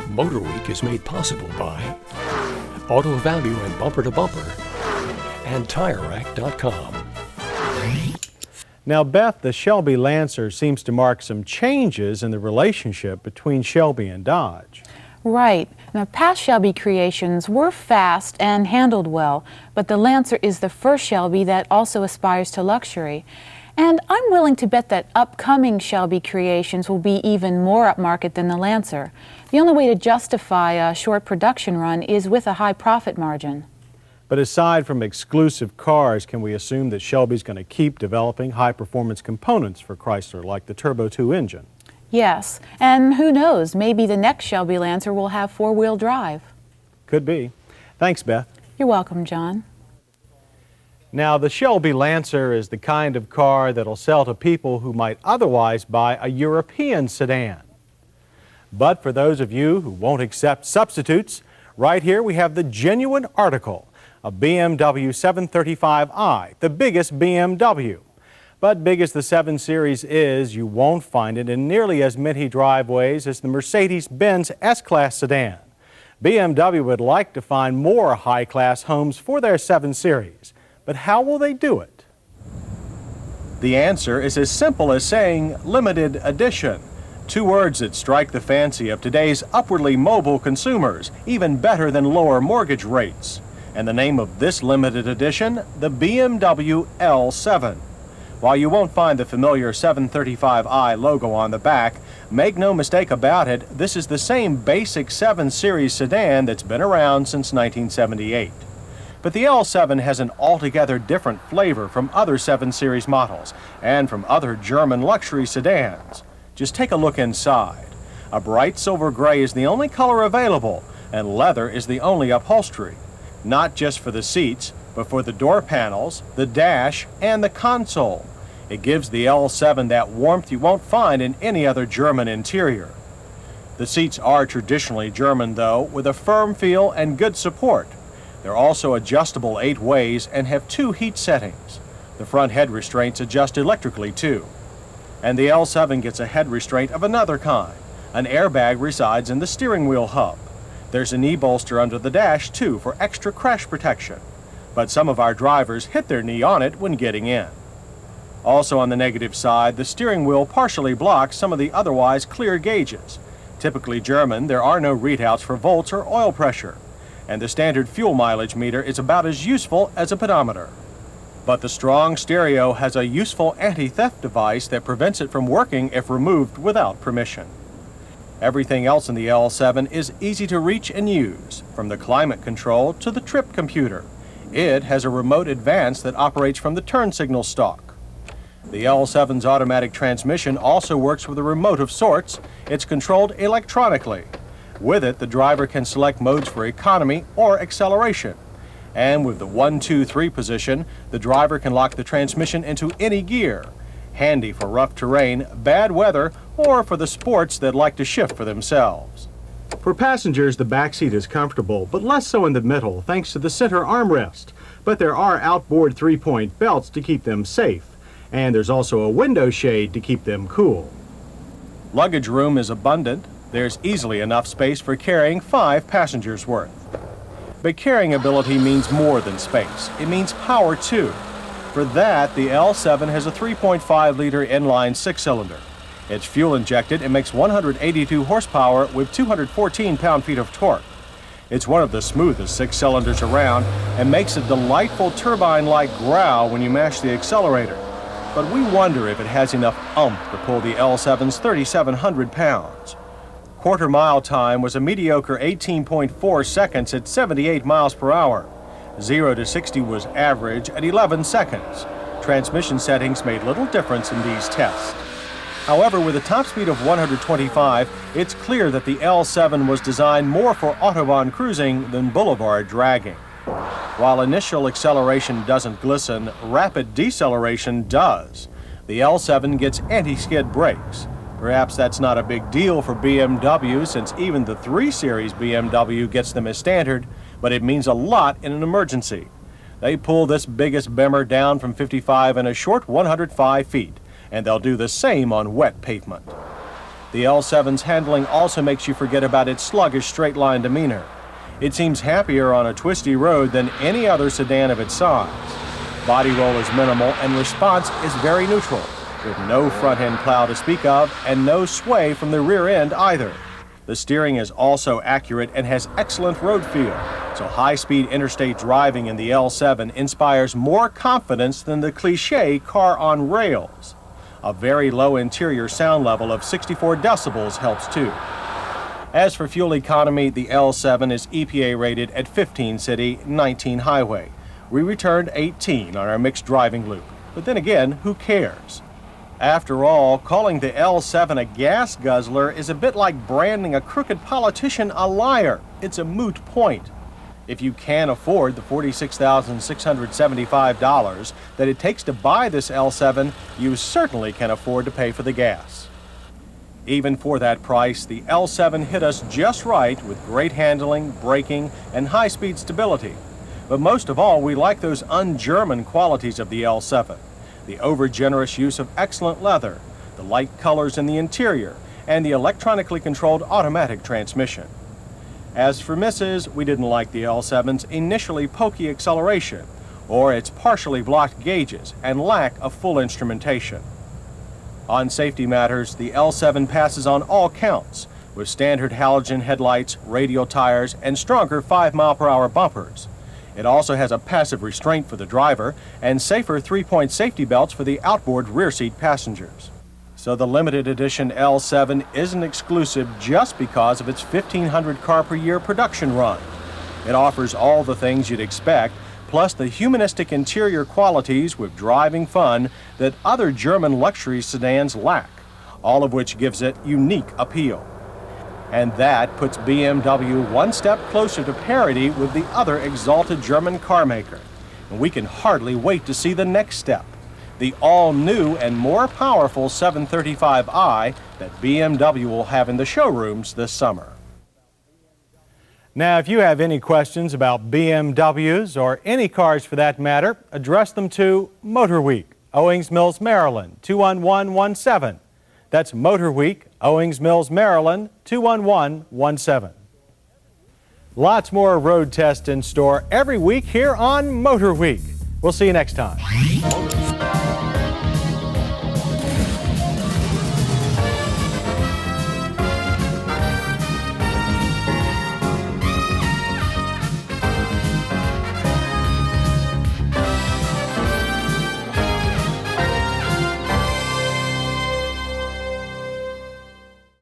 MotorWeek is made possible by Auto Value and Bumper to Bumper and TireRack.com. Now, Beth, the Shelby Lancer seems to mark some changes in the relationship between Shelby and Dodge. Right. Now, past Shelby creations were fast and handled well, but the Lancer is the first Shelby that also aspires to luxury. And I'm willing to bet that upcoming Shelby creations will be even more upmarket than the Lancer. The only way to justify a short production run is with a high profit margin. But aside from exclusive cars, can we assume that Shelby's going to keep developing high-performance components for Chrysler, like the Turbo 2 engine? Yes, and who knows, maybe the next Shelby Lancer will have four-wheel drive. Could be. Thanks, Beth. You're welcome, John. Now, the Shelby Lancer is the kind of car that'll sell to people who might otherwise buy a European sedan. But for those of you who won't accept substitutes, right here we have the genuine article, a BMW 735i, the biggest BMW. But big as the 7 Series is, you won't find it in nearly as many driveways as the Mercedes-Benz S-Class sedan. BMW would like to find more high-class homes for their 7 Series. But how will they do it? The answer is as simple as saying limited edition. 2 words that strike the fancy of today's upwardly mobile consumers, even better than lower mortgage rates. And the name of this limited edition, the BMW L7. While you won't find the familiar 735i logo on the back, make no mistake about it, this is the same basic 7 Series sedan that's been around since 1978. But the L7 has an altogether different flavor from other 7 Series models and from other German luxury sedans. Just take a look inside. A bright silver gray is the only color available, and leather is the only upholstery. Not just for the seats, but for the door panels, the dash, and the console. It gives the L7 that warmth you won't find in any other German interior. The seats are traditionally German, though, with a firm feel and good support. They're also adjustable 8 ways and have 2 heat settings. The front head restraints adjust electrically too. And the L7 gets a head restraint of another kind. An airbag resides in the steering wheel hub. There's a knee bolster under the dash too for extra crash protection. But some of our drivers hit their knee on it when getting in. Also on the negative side, the steering wheel partially blocks some of the otherwise clear gauges. Typically German, there are no readouts for volts or oil pressure. And the standard fuel mileage meter is about as useful as a pedometer. But the strong stereo has a useful anti-theft device that prevents it from working if removed without permission. Everything else in the L7 is easy to reach and use, from the climate control to the trip computer. It has a remote advance that operates from the turn signal stalk. The L7's automatic transmission also works with a remote of sorts. It's controlled electronically. With it, the driver can select modes for economy or acceleration. And with the 1, 2, 3 position, the driver can lock the transmission into any gear. Handy for rough terrain, bad weather, or for the sports that like to shift for themselves. For passengers, the back seat is comfortable, but less so in the middle, thanks to the center armrest. But there are outboard 3-point belts to keep them safe. And there's also a window shade to keep them cool. Luggage room is abundant. There's easily enough space for carrying 5 passengers worth. But carrying ability means more than space. It means power too. For that, the L7 has a 3.5-liter inline 6-cylinder. It's fuel injected and makes 182 horsepower with 214 pound-feet of torque. It's one of the smoothest 6 cylinders around and makes a delightful turbine-like growl when you mash the accelerator. But we wonder if it has enough oomph to pull the L7's 3,700 pounds. Quarter-mile time was a mediocre 18.4 seconds at 78 miles per hour. 0 to 60 was average at 11 seconds. Transmission settings made little difference in these tests. However, with a top speed of 125, it's clear that the L7 was designed more for autobahn cruising than boulevard dragging. While initial acceleration doesn't glisten, rapid deceleration does. The L7 gets anti-skid brakes. Perhaps that's not a big deal for BMW, since even the 3 Series BMW gets them as standard, but it means a lot in an emergency. They pull this biggest bimmer down from 55 in a short 105 feet, and they'll do the same on wet pavement. The L7's handling also makes you forget about its sluggish straight-line demeanor. It seems happier on a twisty road than any other sedan of its size. Body roll is minimal and response is very neutral, with no front-end plow to speak of and no sway from the rear end either. The steering is also accurate and has excellent road feel, so high-speed interstate driving in the L7 inspires more confidence than the cliché car on rails. A very low interior sound level of 64 decibels helps too. As for fuel economy, the L7 is EPA rated at 15 city, 19 highway. We returned 18 on our mixed driving loop. But then again, who cares? After all, calling the L7 a gas guzzler is a bit like branding a crooked politician a liar. It's a moot point. If you can't afford the $46,675 that it takes to buy this L7, you certainly can afford to pay for the gas. Even for that price, the L7 hit us just right with great handling, braking, and high-speed stability. But most of all, we like those un-German qualities of the L7. The over-generous use of excellent leather, the light colors in the interior, and the electronically controlled automatic transmission. As for misses, we didn't like the L7's initially pokey acceleration, or its partially blocked gauges and lack of full instrumentation. On safety matters, the L7 passes on all counts, with standard halogen headlights, radial tires, and stronger 5-mile-per-hour bumpers. It also has a passive restraint for the driver and safer 3-point safety belts for the outboard rear seat passengers. So the limited edition L7 isn't exclusive just because of its 1,500 car per year production run. It offers all the things you'd expect, plus the humanistic interior qualities with driving fun that other German luxury sedans lack, all of which gives it unique appeal. And that puts BMW one step closer to parity with the other exalted German car maker. And we can hardly wait to see the next step, the all-new and more powerful 735i that BMW will have in the showrooms this summer. Now, if you have any questions about BMWs or any cars for that matter, address them to MotorWeek, Owings Mills, Maryland, 21117. That's MotorWeek, Owings Mills, Maryland, 21117. Lots more road tests in store every week here on MotorWeek. We'll see you next time.